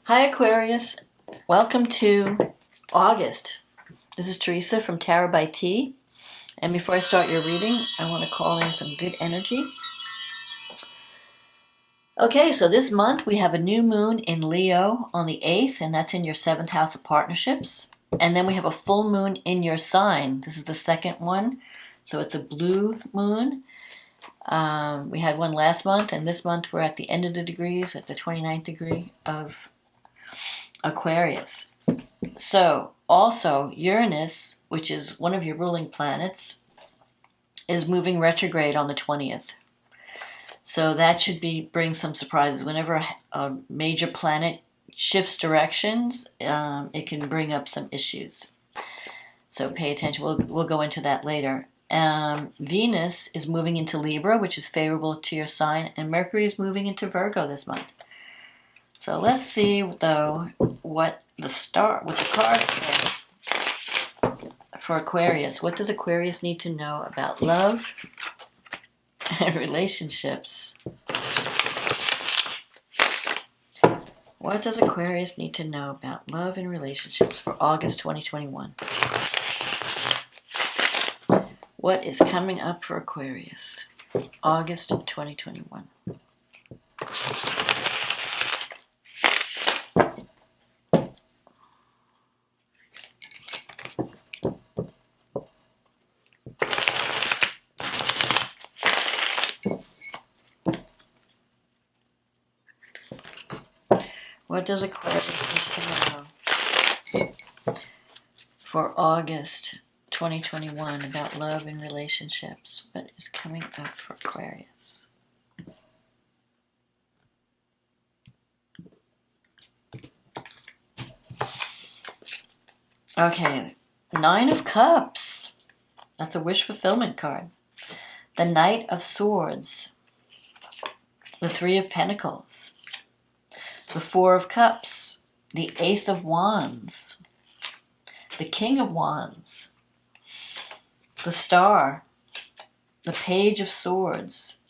Hi Aquarius, welcome to August. This is Teresa from Tarot by T. And before I start your reading, I want to call in some good energy. Okay, so this month we have a new moon in Leo on the 8th, and that's in your 7th house of partnerships. And then we have a full moon in your sign. This is the second one, so it's a blue moon. We had one last month, and this month we're at the end of the degrees, at the 29th degree of Aquarius. So, also, Uranus, which is one of your ruling planets, is moving retrograde on the 20th. So that should bring some surprises. Whenever a major planet shifts directions, it can bring up some issues. So pay attention. We'll go into that later. Venus is moving into Libra, which is favorable to your sign, and Mercury is moving into Virgo this month. So let's see, though, what the cards say for Aquarius. What does Aquarius need to know about love and relationships? What does Aquarius need to know about love and relationships for August 2021? What is coming up for Aquarius? August 2021. What does Aquarius need to know for August 2021 about love and relationships? What is coming up for Aquarius? Okay, 9 of Cups. That's a wish fulfillment card. The Knight of Swords. The 3 of Pentacles. The 4 of Cups. The Ace of Wands. The King of Wands. The Star. The Page of Swords.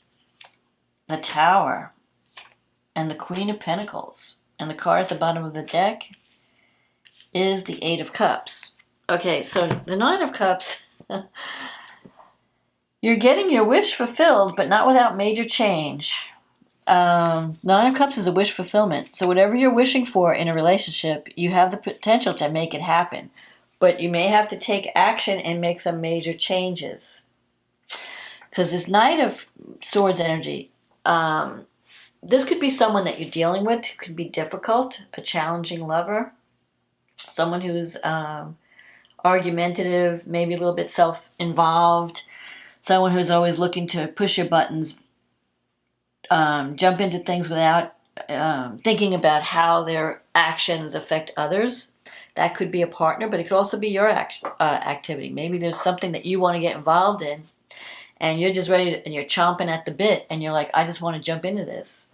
The Tower. And the Queen of Pentacles. And the card at the bottom of the deck is the 8 of Cups. Okay, so the 9 of Cups, you're getting your wish fulfilled, but not without major change. 9 of Cups is a wish fulfillment. So whatever you're wishing for in a relationship, you have the potential to make it happen. But you may have to take action and make some major changes. Because this Knight of Swords energy, this could be someone that you're dealing with who could be difficult, a challenging lover. Someone who's argumentative, maybe a little bit self-involved. Someone who's always looking to push your buttons, jump into things without thinking about how their actions affect others. That could be a partner, but it could also be your activity. Maybe there's something that you want to get involved in, and you're just ready and you're chomping at the bit, and you're like, I just want to jump into this.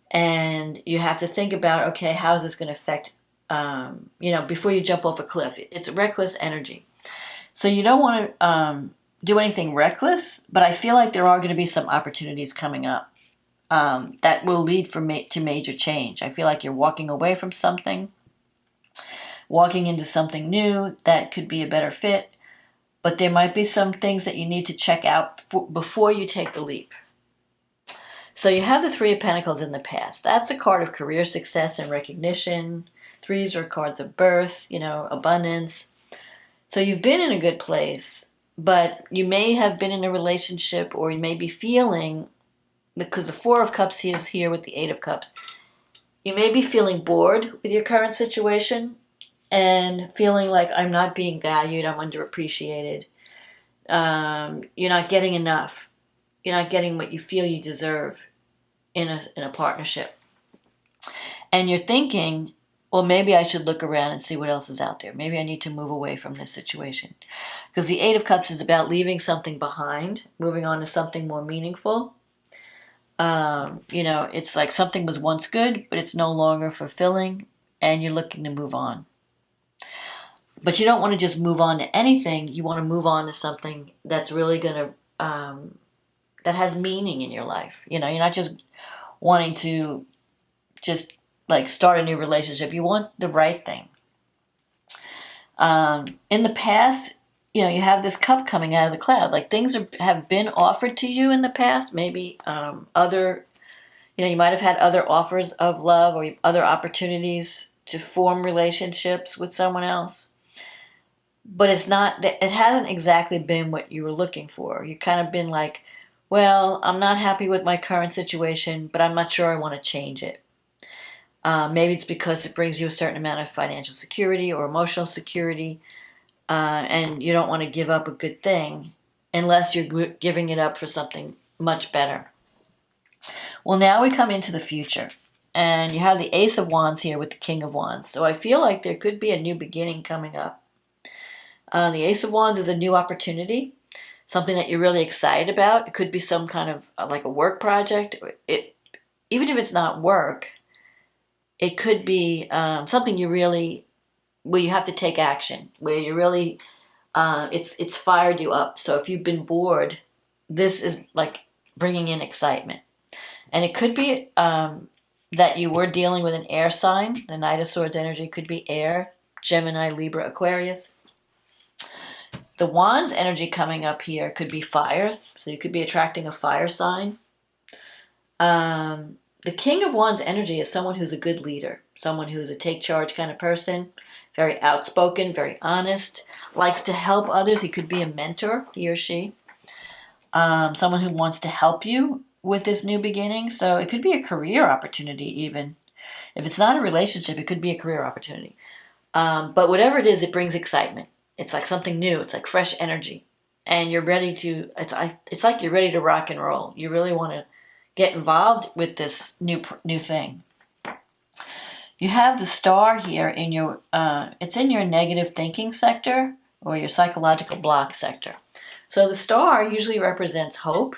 And you have to think about, okay, how is this going to affect before you jump off a cliff. It's reckless energy. So you don't want to do anything reckless, but I feel like there are going to be some opportunities coming up that will lead to major change. I feel like you're walking away from something, walking into something new that could be a better fit, but there might be some things that you need to check out before you take the leap. So you have the 3 of Pentacles in the past. That's a card of career success and recognition. 3s are cards of birth, abundance. So you've been in a good place, but you may have been in a relationship, or you may be feeling, because the 4 of Cups is here with the 8 of Cups, you may be feeling bored with your current situation and feeling like, I'm not being valued, I'm underappreciated. You're not getting enough. You're not getting what you feel you deserve in a partnership. And you're thinking, well, maybe I should look around and see what else is out there. Maybe I need to move away from this situation. Because the 8 of Cups is about leaving something behind, moving on to something more meaningful. It's like something was once good, but it's no longer fulfilling, and you're looking to move on. But you don't want to just move on to anything. You want to move on to something that's really going to, that has meaning in your life. You're not just wanting to just like start a new relationship. You want the right thing. In the past, you have this cup coming out of the cloud. Like things have been offered to you in the past. Maybe you might have had other offers of love or other opportunities to form relationships with someone else. But it hasn't exactly been what you were looking for. You kind of been like, well, I'm not happy with my current situation, but I'm not sure I want to change it. Maybe it's because it brings you a certain amount of financial security or emotional security, and you don't want to give up a good thing unless you're giving it up for something much better. Well, now we come into the future, and you have the Ace of Wands here with the King of Wands. So I feel like there could be a new beginning coming up. The Ace of Wands is a new opportunity, something that you're really excited about. It could be some kind of like a work project. Even if it's not work, it could be something where you have to take action, where you really, it's fired you up. So if you've been bored, this is like bringing in excitement. And it could be that you were dealing with an air sign. The Knight of Swords energy could be air, Gemini, Libra, Aquarius. The Wands energy coming up here could be fire, so you could be attracting a fire sign. The King of Wands energy is someone who's a good leader, someone who's a take charge kind of person, very outspoken, very honest, likes to help others. He could be a mentor, he or she. Someone who wants to help you with this new beginning. So it could be a career opportunity even. If it's not a relationship, it could be a career opportunity. But whatever it is, it brings excitement. It's like something new. It's like fresh energy. And you're ready to, it's like you're ready to rock and roll. You really want to get involved with this new thing. You have the star here in your, it's in your negative thinking sector or your psychological block sector. So the star usually represents hope,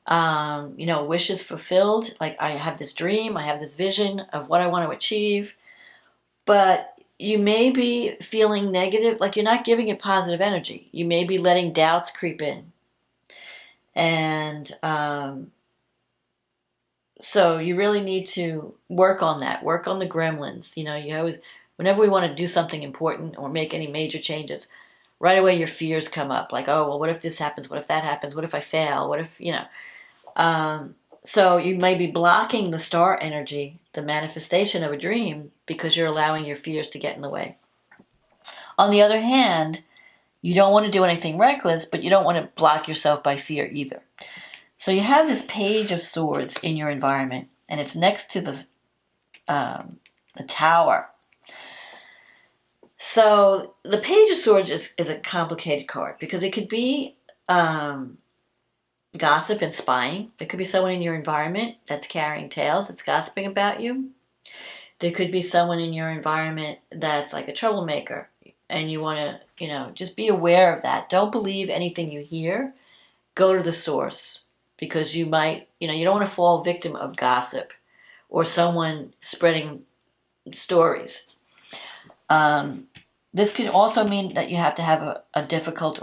wishes fulfilled. Like I have this dream, I have this vision of what I want to achieve. But you may be feeling negative, like you're not giving it positive energy. You may be letting doubts creep in. And so you really need to work on that, work on the gremlins. Whenever we want to do something important or make any major changes, right away your fears come up. Like, oh, well, what if this happens? What if that happens? What if I fail? What if, So you may be blocking the star energy, the manifestation of a dream, because you're allowing your fears to get in the way. On the other hand, you don't want to do anything reckless, but you don't want to block yourself by fear either. So you have this Page of Swords in your environment, and it's next to the Tower. So the Page of Swords is a complicated card because it could be gossip and spying. There could be someone in your environment that's carrying tales, that's gossiping about you. There could be someone in your environment that's like a troublemaker, and you want to, just be aware of that. Don't believe anything you hear. Go to the source, because you might, you don't want to fall victim of gossip or someone spreading stories. This could also mean that you have to have a difficult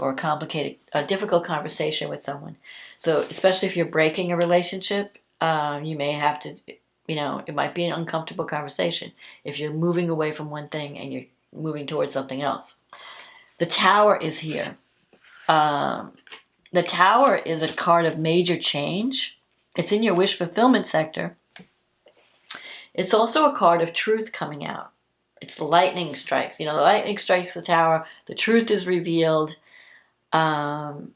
conversation with someone. So especially if you're breaking a relationship, you may have to, it might be an uncomfortable conversation if you're moving away from one thing and you're moving towards something else. The Tower is here. The Tower is a card of major change. It's in your wish fulfillment sector. It's also a card of truth coming out. It's the lightning strikes. The lightning strikes the Tower. The truth is revealed. You're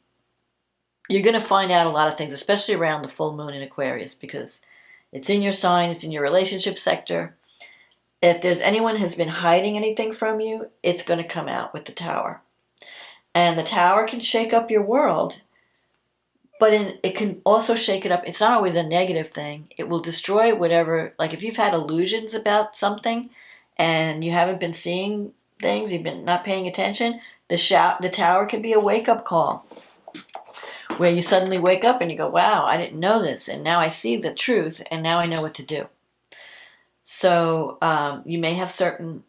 going to find out a lot of things, especially around the full moon in Aquarius, because it's in your sign. It's in your relationship sector. If there's anyone who's been hiding anything from you, it's going to come out with the Tower. And the Tower can shake up your world, but it can also shake it up. It's not always a negative thing. It will destroy whatever, like if you've had illusions about something and you haven't been seeing things, you've been not paying attention, the Tower can be a wake-up call where you suddenly wake up and you go, wow, I didn't know this, and now I see the truth, and now I know what to do. So you may have certain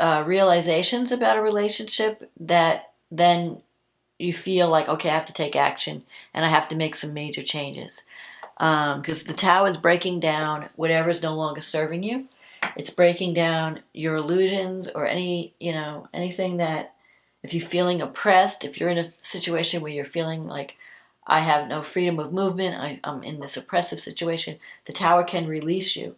realizations about a relationship that then you feel like, okay, I have to take action and I have to make some major changes. because the Tower is breaking down whatever is no longer serving you. It's breaking down your illusions or anything that, if you're feeling oppressed, if you're in a situation where you're feeling like I have no freedom of movement, I'm in this oppressive situation, the Tower can release you.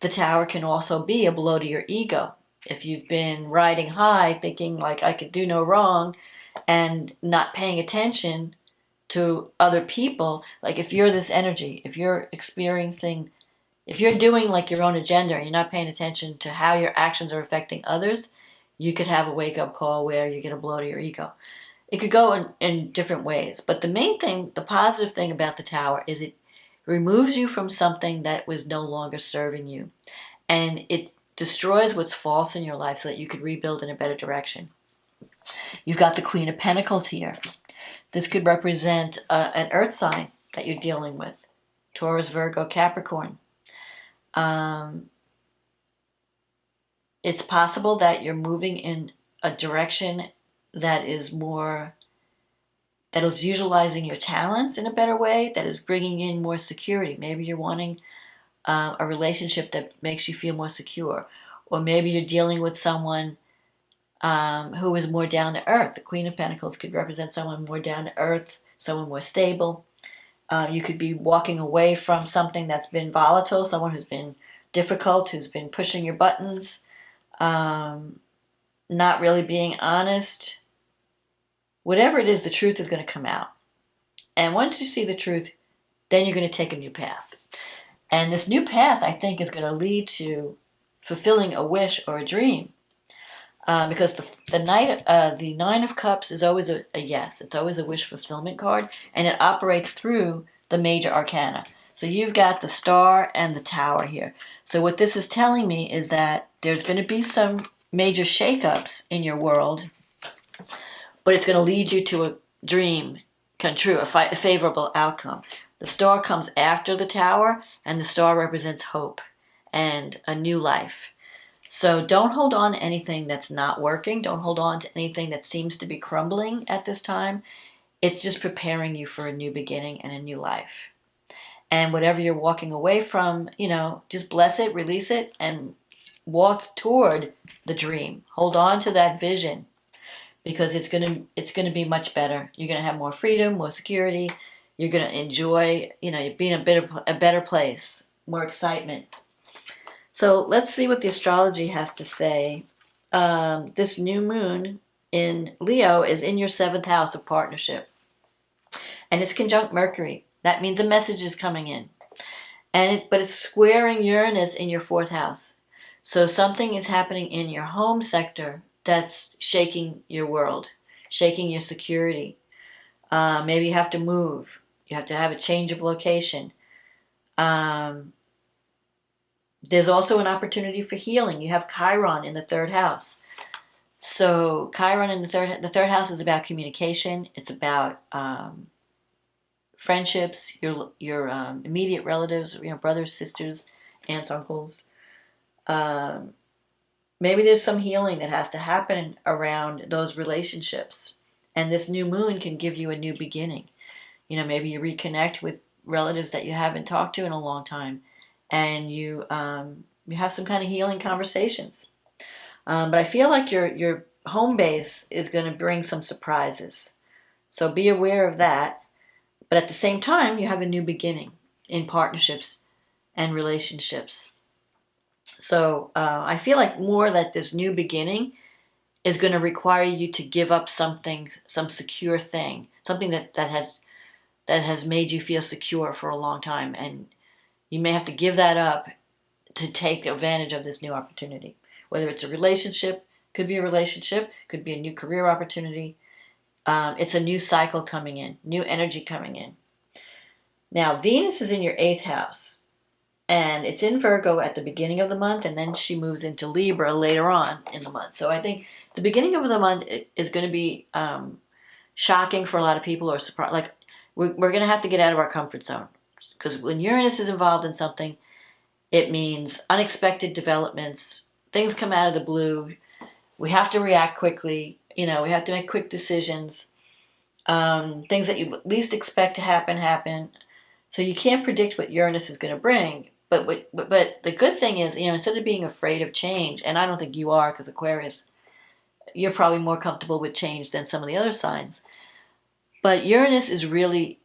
The Tower can also be a blow to your ego. If you've been riding high thinking like I could do no wrong and not paying attention to other people, like if you're this energy, if you're experiencing, if you're doing like your own agenda and you're not paying attention to how your actions are affecting others, you could have a wake-up call where you get a blow to your ego. It could go in different ways, but the main thing, the positive thing about the Tower is it removes you from something that was no longer serving you, and it destroys what's false in your life so that you could rebuild in a better direction. You've got the Queen of Pentacles here. This could represent an earth sign that you're dealing with. Taurus, Virgo, Capricorn. It's possible that you're moving in a direction that is utilizing your talents in a better way, that is bringing in more security. Maybe you're wanting a relationship that makes you feel more secure. Or maybe you're dealing with someone who is more down to earth. The Queen of Pentacles could represent someone more down to earth, someone more stable. You could be walking away from something that's been volatile, someone who's been difficult, who's been pushing your buttons, not really being honest. Whatever it is, the truth is going to come out. And once you see the truth, then you're going to take a new path. And this new path, I think, is going to lead to fulfilling a wish or a dream. Because the Nine of Cups is always a yes. It's always a wish fulfillment card, and it operates through the major arcana. So you've got the Star and the Tower here. So what this is telling me is that there's going to be some major shakeups in your world, but it's going to lead you to a dream come true, a favorable outcome. The Star comes after the Tower, and the Star represents hope and a new life. So don't hold on to anything that's not working. Don't hold on to anything that seems to be crumbling at this time. It's just preparing you for a new beginning and a new life. And whatever you're walking away from, just bless it, release it, and walk toward the dream. Hold on to that vision, because it's gonna be much better. You're gonna have more freedom, more security. You're gonna enjoy, being a better place, more excitement. So let's see what the astrology has to say. This new moon in Leo is in your 7th house of partnership. And it's conjunct Mercury. That means a message is coming in. But it's squaring Uranus in your 4th house. So something is happening in your home sector that's shaking your world, shaking your security. Maybe you have to move. You have to have a change of location. There's also an opportunity for healing. You have Chiron in the 3rd house. So Chiron in the third house is about communication. It's about friendships, your immediate relatives, brothers, sisters, aunts, uncles. Maybe there's some healing that has to happen around those relationships. And this new moon can give you a new beginning. Maybe you reconnect with relatives that you haven't talked to in a long time. And you have some kind of healing conversations. But I feel like your home base is going to bring some surprises. So be aware of that. But at the same time, you have a new beginning in partnerships and relationships. So I feel like more that this new beginning is going to require you to give up something, some secure thing, something that has made you feel secure for a long time. And you may have to give that up to take advantage of this new opportunity. Whether it's a relationship, could be a new career opportunity. It's a new cycle coming in, new energy coming in. Now, Venus is in your 8th house, and it's in Virgo at the beginning of the month, and then she moves into Libra later on in the month. So I think the beginning of the month is going to be shocking for a lot of people, or surprise. Like we're going to have to get out of our comfort zone. Because when Uranus is involved in something, it means unexpected developments. Things come out of the blue. We have to react quickly. We have to make quick decisions. Things that you least expect to happen. So you can't predict what Uranus is going to bring. But the good thing is, instead of being afraid of change, and I don't think you are, because Aquarius, you're probably more comfortable with change than some of the other signs. But Uranus is really,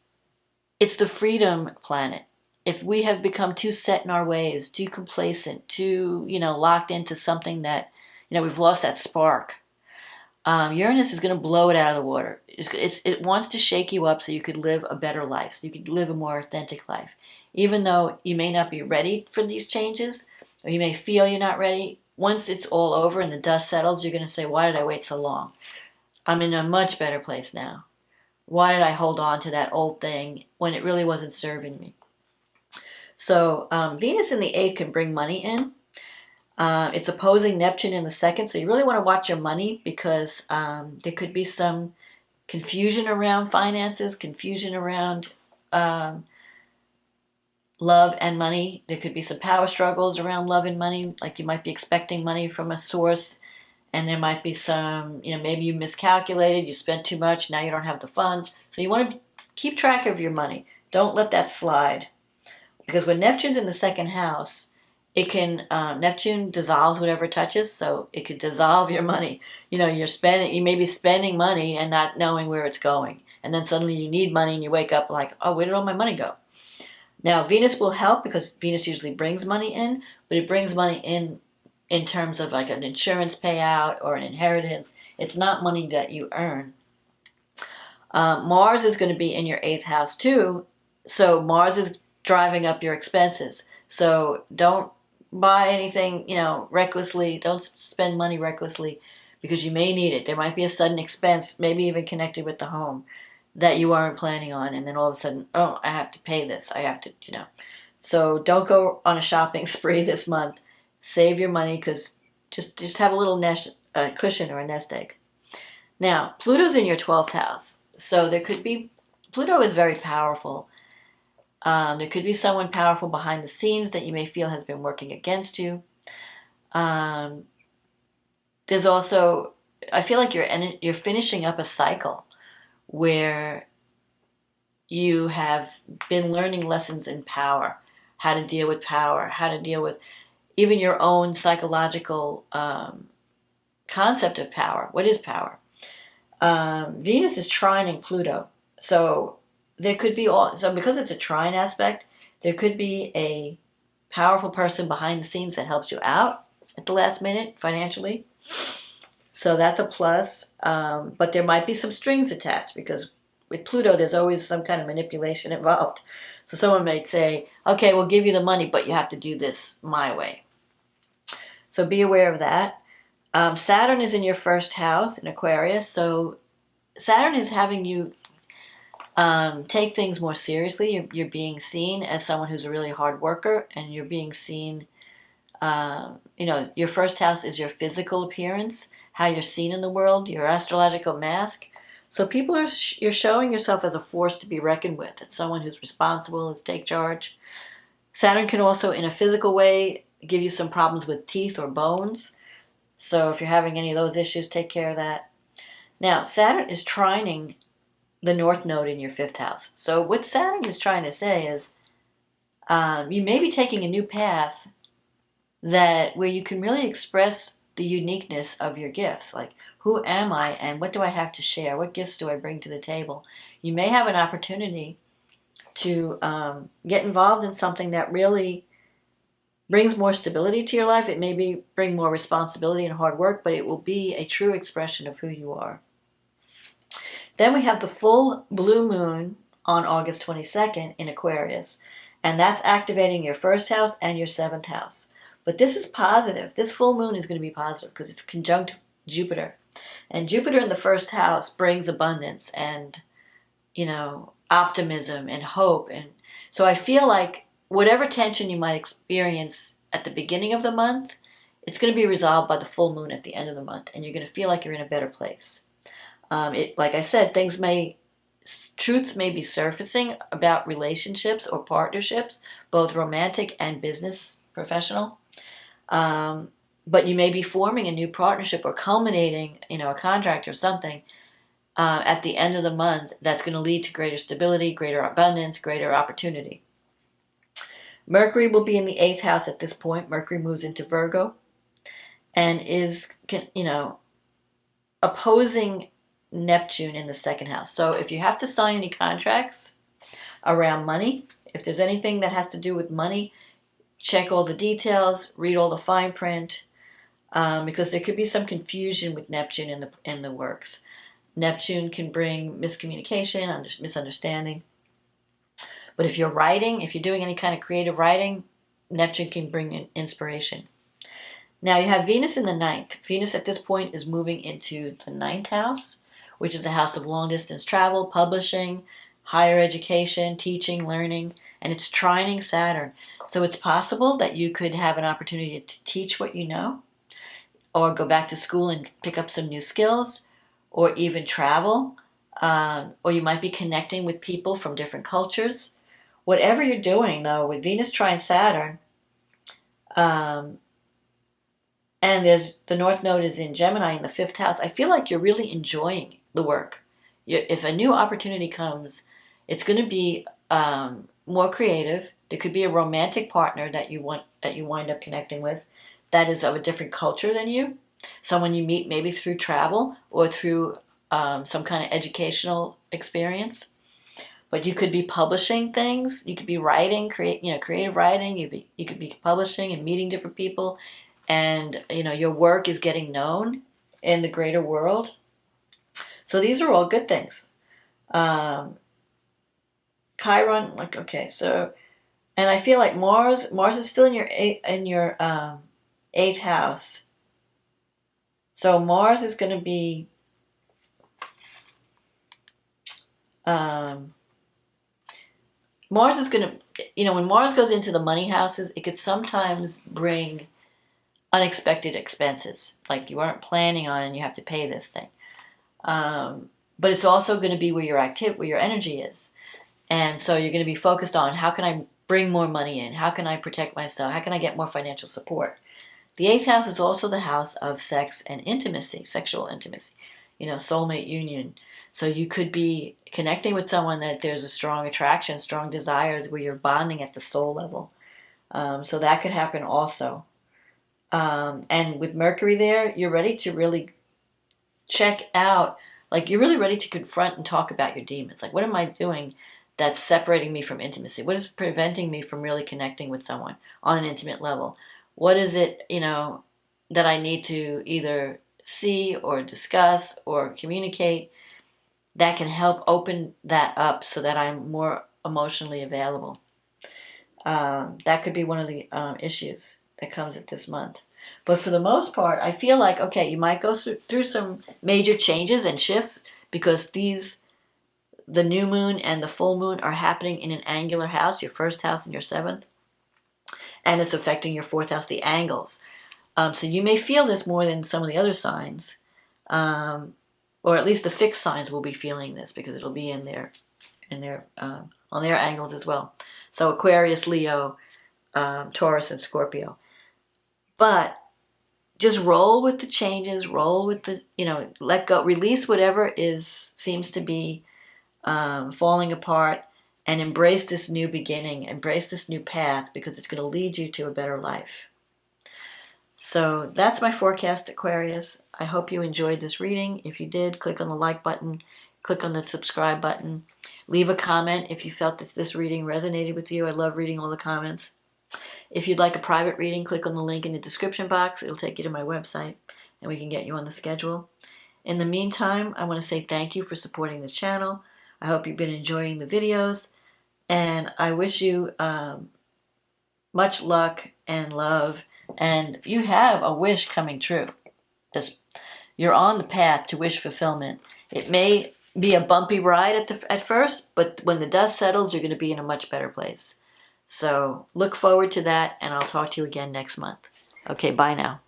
it's the freedom planet. If we have become too set in our ways, too complacent, too, locked into something that, we've lost that spark, Uranus is going to blow it out of the water. It wants to shake you up so you could live a better life, so you could live a more authentic life. Even though you may not be ready for these changes, or you may feel you're not ready, once it's all over and the dust settles, you're going to say, why did I wait so long? I'm in a much better place now. Why did I hold on to that old thing when it really wasn't serving me? So Venus in the 8th can bring money in. It's opposing Neptune in the 2nd, so you really want to watch your money, because there could be some confusion around finances, confusion around love and money. There could be some power struggles around love and money, like you might be expecting money from a source, and there might be some, maybe you miscalculated, you spent too much, now you don't have the funds. So you want to keep track of your money. Don't let that slide. Because when Neptune's in the 2nd house, it can, Neptune dissolves whatever it touches, so it could dissolve your money. You may be spending money and not knowing where it's going. And then suddenly you need money and you wake up like, oh, where did all my money go? Now, Venus will help, because Venus usually brings money in, but it brings money in terms of like an insurance payout or an inheritance. It's not money that you earn. Mars is going to be in your 8th house too, so Mars is driving up your expenses. So don't buy anything, recklessly. Don't spend money recklessly, because you may need it. There might be a sudden expense, maybe even connected with the home, that you aren't planning on, and then all of a sudden, oh, I have to pay this. I have to, So don't go on a shopping spree this month. Save your money, because just have a little cushion or a nest egg. Now, Pluto's in your 12th house. So Pluto is very powerful. There could be someone powerful behind the scenes that you may feel has been working against you. There's also, I feel like you're finishing up a cycle where you have been learning lessons in power, how to deal with power, how to deal with even your own psychological concept of power. What is power? Venus is trining Pluto. So there could be because it's a trine aspect, there could be a powerful person behind the scenes that helps you out at the last minute financially. So that's a plus. But there might be some strings attached, because with Pluto, there's always some kind of manipulation involved. So someone might say, okay, we'll give you the money, but you have to do this my way. So be aware of that. Saturn is in your 1st house in Aquarius. So Saturn is having you take things more seriously. You're being seen as someone who's a really hard worker, and you're being seen, your 1st house is your physical appearance, how you're seen in the world, your astrological mask. So you're showing yourself as a force to be reckoned with. It's someone who's responsible, who's take charge. Saturn can also, in a physical way, give you some problems with teeth or bones. So if you're having any of those issues, take care of that. Now, Saturn is trining the North Node in your 5th house. So what Saturn is trying to say is, you may be taking a new path where you can really express the uniqueness of your gifts. Like, who am I and what do I have to share? What gifts do I bring to the table? You may have an opportunity to get involved in something that really brings more stability to your life. It may bring more responsibility and hard work, but it will be a true expression of who you are. Then we have the full blue moon on August 22nd in Aquarius, and that's activating your 1st house and your 7th house. But this is positive. This full moon is going to be positive because it's conjunct Jupiter. And Jupiter in the 1st house brings abundance and, optimism and hope. And so I feel like whatever tension you might experience at the beginning of the month, it's going to be resolved by the full moon at the end of the month, and you're going to feel like you're in a better place. Like I said, truths may be surfacing about relationships or partnerships, both romantic and business, professional. But you may be forming a new partnership or culminating, a contract or something at the end of the month that's going to lead to greater stability, greater abundance, greater opportunity. Mercury will be in the 8th house at this point. Mercury moves into Virgo and is, opposing Neptune in the 2nd house. So if you have to sign any contracts around money, if there's anything that has to do with money, check all the details, read all the fine print, because there could be some confusion with Neptune in the works. Neptune can bring miscommunication, misunderstanding. But if you're writing, if you're doing any kind of creative writing, Neptune can bring in inspiration. Now you have Venus in the 9th. Venus at this point is moving into the 9th house, which is the house of long distance travel, publishing, higher education, teaching, learning, and it's trining Saturn. So it's possible that you could have an opportunity to teach what you know, or go back to school and pick up some new skills, or even travel, or you might be connecting with people from different cultures. Whatever you're doing, though, with Venus trine Saturn, and there's the North Node is in Gemini in the 5th house, I feel like you're really enjoying the work. If a new opportunity comes, it's going to be more creative. There could be a romantic partner that you wind up connecting with that is of a different culture than you. Someone you meet maybe through travel or through some kind of educational experience. But you could be publishing things. You could be writing, creative writing. You could be publishing and meeting different people, and your work is getting known in the greater world. So these are all good things. Chiron, and I feel like Mars is still in your 8th house. So Mars is going to be Mars is going to, when Mars goes into the money houses, it could sometimes bring unexpected expenses, like you weren't planning on and you have to pay this thing. But it's also going to be where your energy is. And so you're going to be focused on, how can I bring more money in? How can I protect myself? How can I get more financial support? The 8th house is also the house of sex and intimacy, sexual intimacy, soulmate union. So you could be connecting with someone that there's a strong attraction, strong desires, where you're bonding at the soul level. So that could happen also. And with Mercury there, you're ready to really check out, you're really ready to confront and talk about your demons. What am I doing that's separating me from intimacy? What is preventing me from really connecting with someone on an intimate level? What is it, that I need to either see or discuss or communicate that can help open that up so that I'm more emotionally available? That could be one of the issues that comes at this month. But for the most part, I feel like, okay, you might go through some major changes and shifts because the new moon and the full moon are happening in an angular house, your 1st house and your 7th. And it's affecting your 4th house, the angles. So you may feel this more than some of the other signs. Or at least the fixed signs will be feeling this because it'll be on their angles as well. So Aquarius, Leo, Taurus, and Scorpio. But just roll with the changes, roll with the, let go, release whatever seems to be falling apart, and embrace this new beginning, embrace this new path, because it's going to lead you to a better life. So that's my forecast, Aquarius. I hope you enjoyed this reading. If you did, click on the like button, click on the subscribe button, leave a comment if you felt that this reading resonated with you. I love reading all the comments. If you'd like a private reading, click on the link in the description box. It'll take you to my website, and we can get you on the schedule. In the meantime, I want to say thank you for supporting this channel. I hope you've been enjoying the videos, and I wish you much luck and love, and you have a wish coming true. You're on the path to wish fulfillment. It may be a bumpy ride at first, but when the dust settles, you're going to be in a much better place. So look forward to that, and I'll talk to you again next month. Okay, bye now.